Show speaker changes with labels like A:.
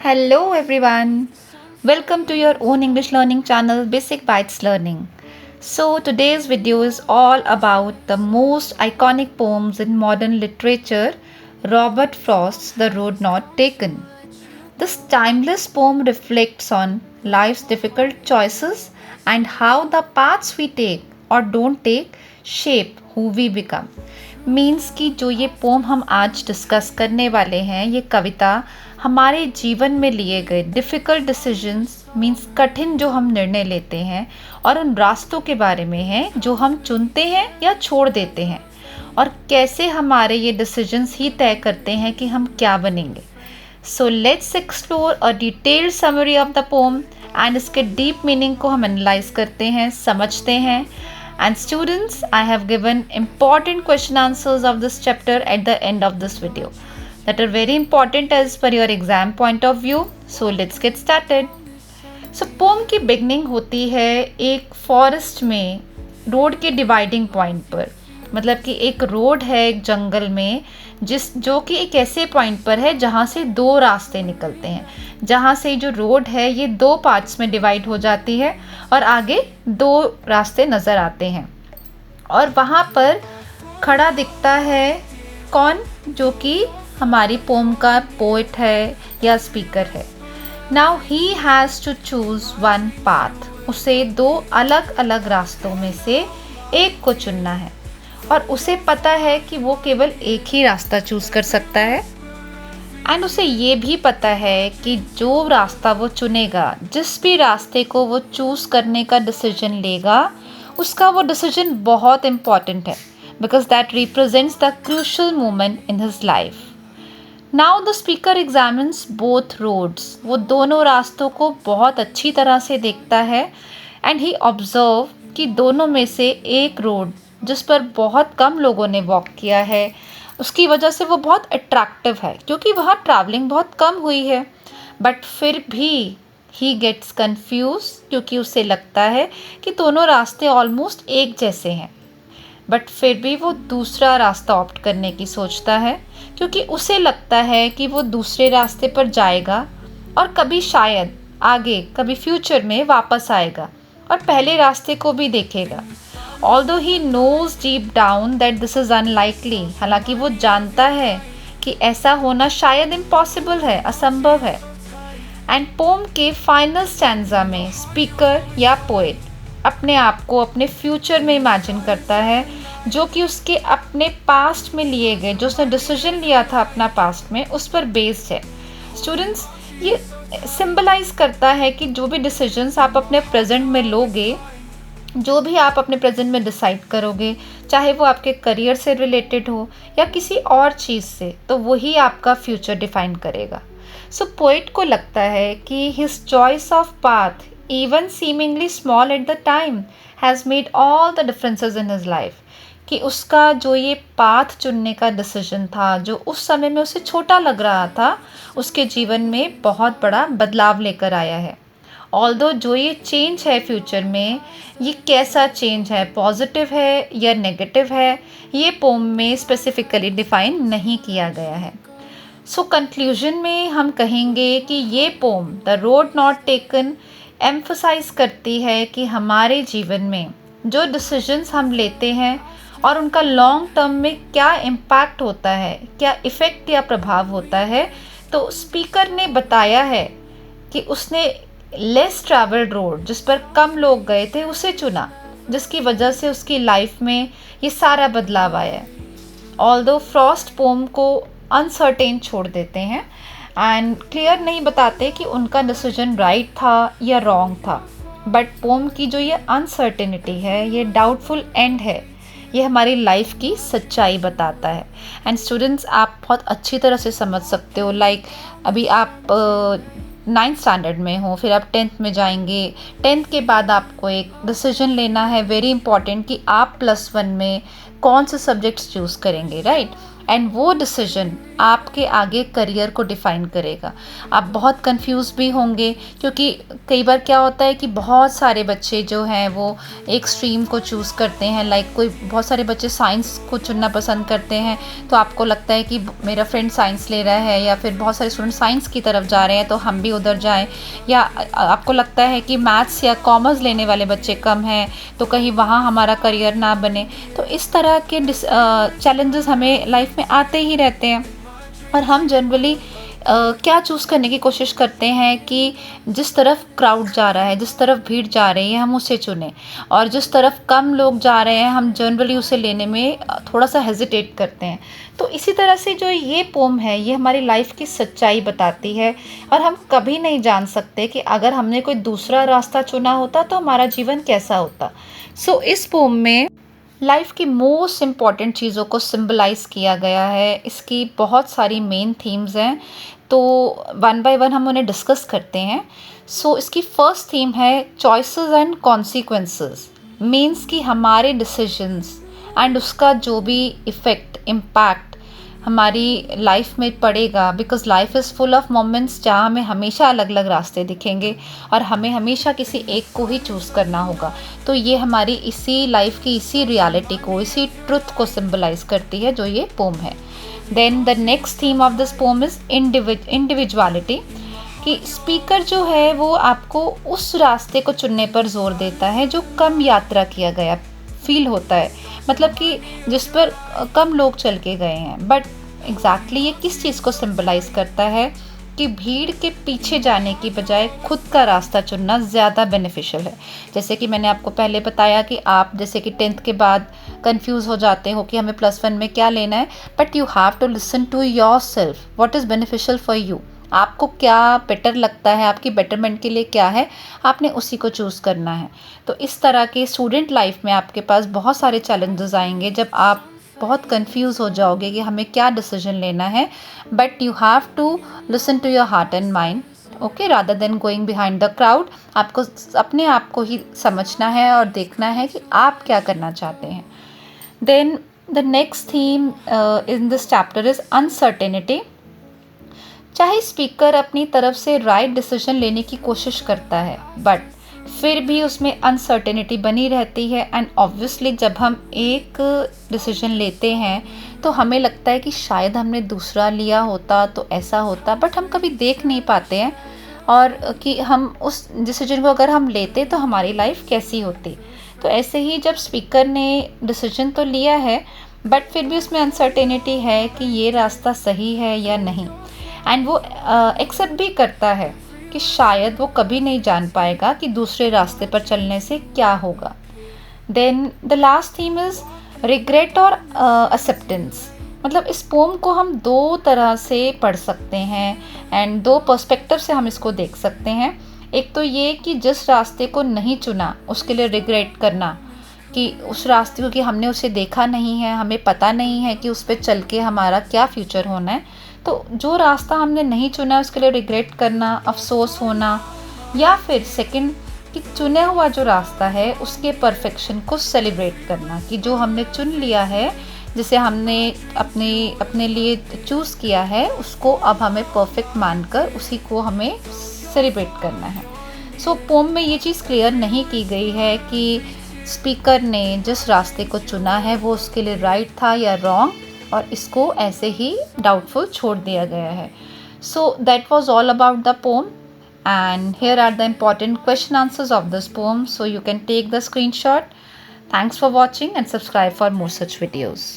A: Hello everyone. Welcome to your own English learning channel Basic Bites Learning. So today's video is all about the most iconic poems in modern literature, Robert Frost's The Road Not Taken. This timeless poem reflects on life's difficult choices and how the paths we take or don't take shape who we become. Means कि जो ये pome हम आज discuss करने वाले हैं, ये कविता हमारे जीवन में लिए गए डिफ़िकल्ट डिसीजंस मीन्स कठिन जो हम निर्णय लेते हैं और उन रास्तों के बारे में है जो हम चुनते हैं या छोड़ देते हैं और कैसे हमारे ये डिसीजंस ही तय करते हैं कि हम क्या बनेंगे. So let's explore a detailed summary of the pome and इसके डीप मीनिंग को हम एनालाइज करते हैं, समझते हैं. And students, I have given important question answers of this chapter at the end of this video that are very important as per your exam point of view. So let's get started. So poem की beginning होती है एक forest में road के dividing point पर. मतलब कि एक रोड है एक जंगल में जो कि एक ऐसे पॉइंट पर है जहाँ से दो रास्ते निकलते हैं, जहाँ से जो रोड है ये दो पार्ट्स में डिवाइड हो जाती है और आगे दो रास्ते नज़र आते हैं. और वहाँ पर खड़ा दिखता है कौन, जो कि हमारी पोम का पोएट है या स्पीकर है. Now he has to choose one path. उसे दो अलग अलग रास्तों में से एक को चुनना है और उसे पता है कि वो केवल एक ही रास्ता चूज़ कर सकता है. एंड उसे ये भी पता है कि जो रास्ता वो चुनेगा, जिस भी रास्ते को वो चूज़ करने का डिसीजन लेगा, उसका वो डिसीजन बहुत इम्पॉर्टेंट है because that represents the crucial moment in his life. Now the speaker examines both roads. वो दोनों रास्तों को बहुत अच्छी तरह से देखता है एंड ही ऑब्जर्व कि दोनों में से एक रोड जिस पर बहुत कम लोगों ने वॉक किया है, उसकी वजह से वो बहुत अट्रैक्टिव है क्योंकि वहाँ ट्रैवलिंग बहुत कम हुई है. बट फिर भी ही गेट्स कंफ्यूज क्योंकि उसे लगता है कि दोनों रास्ते ऑलमोस्ट एक जैसे हैं. बट फिर भी वो दूसरा रास्ता ऑप्ट करने की सोचता है क्योंकि उसे लगता है कि वो दूसरे रास्ते पर जाएगा और कभी शायद आगे कभी फ्यूचर में वापस आएगा और पहले रास्ते को भी देखेगा. Although he knows deep down that this is unlikely, हालांकि वो जानता है कि ऐसा होना शायद इम्पॉसिबल है, असंभव है. एंड पोम के फाइनल स्टैंजा में स्पीकर या पोएट अपने आप को अपने फ्यूचर में इमेजिन करता है जो कि उसके अपने पास्ट में लिए गए, जो उसने डिसीजन लिया था अपना पास्ट में, उस पर बेस्ड है. स्टूडेंट्स, ये सिंबलाइज करता है कि जो भी डिसीजंस आप अपने प्रेजेंट में लोगे, जो भी आप अपने प्रेजेंट में डिसाइड करोगे, चाहे वो आपके करियर से रिलेटेड हो या किसी और चीज़ से, तो वही आपका फ्यूचर डिफाइन करेगा. सो पोएट को लगता है कि his choice of path, even seemingly small at the time, has made all the differences in his life. कि उसका जो ये पाथ चुनने का डिसीजन था, जो उस समय में उसे छोटा लग रहा था, उसके जीवन में बहुत बड़ा बदलाव लेकर आया है. ऑल्दो जो ये चेंज है फ्यूचर में, ये कैसा चेंज है, पॉजिटिव है या नेगेटिव है, ये पोम में स्पेसिफिकली डिफ़ाइन नहीं किया गया है. सो कंक्लूजन में हम कहेंगे कि ये poem the road not taken emphasise करती है कि हमारे जीवन में जो डिसीजंस हम लेते हैं और उनका लॉन्ग टर्म में क्या इम्पैक्ट होता है, क्या इफ़ेक्ट या प्रभाव होता है. तो स्पीकर ने बताया है कि उसने लेस ट्रैवल्ड रोड, जिस पर कम लोग गए थे, उसे चुना, जिसकी वजह से उसकी लाइफ में ये सारा बदलाव आया है. ऑल्दो फ्रॉस्ट पोम को अनसर्टेन छोड़ देते हैं एंड क्लियर नहीं बताते कि उनका डिसीजन राइट था या रॉन्ग था. बट पोम की जो ये अनसर्टेनिटी है, ये डाउटफुल एंड है, ये हमारी लाइफ की सच्चाई बताता है. एंड स्टूडेंट्स, आप बहुत अच्छी तरह से समझ सकते हो. लाइक अभी आप 9th स्टैंडर्ड में हो, फिर आप 10th में जाएंगे. 10th के बाद आपको एक डिसीजन लेना है वेरी इंपॉर्टेंट कि आप +1 में कौन से सब्जेक्ट्स चूज़ करेंगे, राइट. एंड वो डिसीजन आपके आगे करियर को डिफ़ाइन करेगा। आप बहुत कंफ्यूज भी होंगे, क्योंकि कई बार क्या होता है कि बहुत सारे बच्चे जो हैं वो एक स्ट्रीम को चूज़ करते हैं, लाइक कोई बहुत सारे बच्चे साइंस को चुनना पसंद करते हैं, तो आपको लगता है कि मेरा फ्रेंड साइंस ले रहा है, या फिर बहुत सारे स्टूडेंट साइंस की तरफ जा रहे हैं तो हम भी उधर जाएं, या आपको लगता है कि मैथ्स या कॉमर्स लेने वाले बच्चे कम हैं तो कहीं वहाँ हमारा करियर ना बने। तो इस तरह के चैलेंजेस हमें लाइफ में आते ही रहते हैं, और हम जनरली क्या चूज़ करने की कोशिश करते हैं कि जिस तरफ क्राउड जा रहा है, जिस तरफ भीड़ जा रही है हम उसे चुनें, और जिस तरफ कम लोग जा रहे हैं हम जनरली उसे लेने में थोड़ा सा हेजिटेट करते हैं। तो इसी तरह से जो ये पोम है ये हमारी लाइफ की सच्चाई बताती है, और हम कभी नहीं जान सकते कि अगर हमने कोई दूसरा रास्ता चुना होता तो हमारा जीवन कैसा होता। सो इस पोम में लाइफ की मोस्ट इम्पॉर्टेंट चीज़ों को सिंबलाइज किया गया है। इसकी बहुत सारी मेन थीम्स हैं, तो वन बाय वन हम उन्हें डिस्कस करते हैं। सो इसकी फर्स्ट थीम है चॉइसेस एंड कॉन्सिक्वेंसेस, मीन्स कि हमारे डिसीजंस एंड उसका जो भी इफ़ेक्ट इम्पैक्ट हमारी लाइफ में पड़ेगा, because life is full of moments जहाँ हमें हमेशा अलग अलग रास्ते दिखेंगे और हमें हमेशा किसी एक को ही चूज़ करना होगा। तो ये हमारी इसी लाइफ की इसी रियलिटी को, इसी ट्रुथ को सिंबलाइज करती है जो ये पोम है। Then the next theme of this poem is individuality, कि स्पीकर जो है वो आपको उस रास्ते को चुनने पर जोर देता है जो कम यात्रा किया गया फील होता है, मतलब कि जिस पर कम लोग चल के गए हैं। बट एग्जैक्टली ये किस चीज़ को सिंबलाइज करता है कि भीड़ के पीछे जाने की बजाय खुद का रास्ता चुनना ज़्यादा बेनिफिशियल है। जैसे कि मैंने आपको पहले बताया कि आप जैसे कि 10th के बाद कंफ्यूज हो जाते हो कि हमें +1 में क्या लेना है, but you have to listen to yourself, what is beneficial for you. आपको क्या बेटर लगता है, आपकी बेटरमेंट के लिए क्या है, आपने उसी को चूज़ करना है। तो इस तरह के स्टूडेंट लाइफ में आपके पास बहुत सारे चैलेंजेस आएंगे जब आप बहुत कंफ्यूज हो जाओगे कि हमें क्या डिसीजन लेना है, but you have to listen to your heart and mind, okay, rather than going behind the crowd. आपको अपने आप को ही समझना है और देखना है कि आप क्या करना चाहते हैं। Then the next theme in this chapter is uncertainty. चाहे स्पीकर अपनी तरफ से राइट डिसीजन लेने की कोशिश करता है, बट फिर भी उसमें अनसर्टेनिटी बनी रहती है। एंड ऑब्वियसली जब हम एक डिसीजन लेते हैं तो हमें लगता है कि शायद हमने दूसरा लिया होता तो ऐसा होता, बट हम कभी देख नहीं पाते हैं और कि हम उस डिसीजन को अगर हम लेते तो हमारी लाइफ कैसी होती। तो ऐसे ही जब स्पीकर ने डिसीजन तो लिया है बट फिर भी उसमें अनसर्टेनिटी है कि ये रास्ता सही है या नहीं, एंड वो एक्सेप्ट भी करता है कि शायद वो कभी नहीं जान पाएगा कि दूसरे रास्ते पर चलने से क्या होगा। Then the last theme is regret और एक्सेप्टेंस। मतलब इस पोम को हम दो तरह से पढ़ सकते हैं एंड दो पर्सपेक्टिव से हम इसको देख सकते हैं। एक तो ये कि जिस रास्ते को नहीं चुना उसके लिए रिग्रेट करना, कि उस रास्ते को कि हमने उसे देखा नहीं है, हमें पता नहीं है कि उस पर चल के हमारा क्या फ्यूचर होना है, तो जो रास्ता हमने नहीं चुना है उसके लिए रिग्रेट करना, अफसोस होना। या फिर सेकंड कि चुना हुआ जो रास्ता है उसके परफेक्शन को सेलिब्रेट करना, कि जो हमने चुन लिया है, जिसे हमने अपने लिए चूज़ किया है, उसको अब हमें परफेक्ट मानकर उसी को हमें सेलिब्रेट करना है। सो पोम में ये चीज़ क्लियर नहीं की गई है कि स्पीकर ने जिस रास्ते को चुना है वो उसके लिए राइट था या रॉन्ग, और इसको ऐसे ही डाउटफुल छोड़ दिया गया है। So that was all about the pome, and here are the important question answers of this poem, so you can take the screenshot. Thanks for watching and subscribe for more such videos.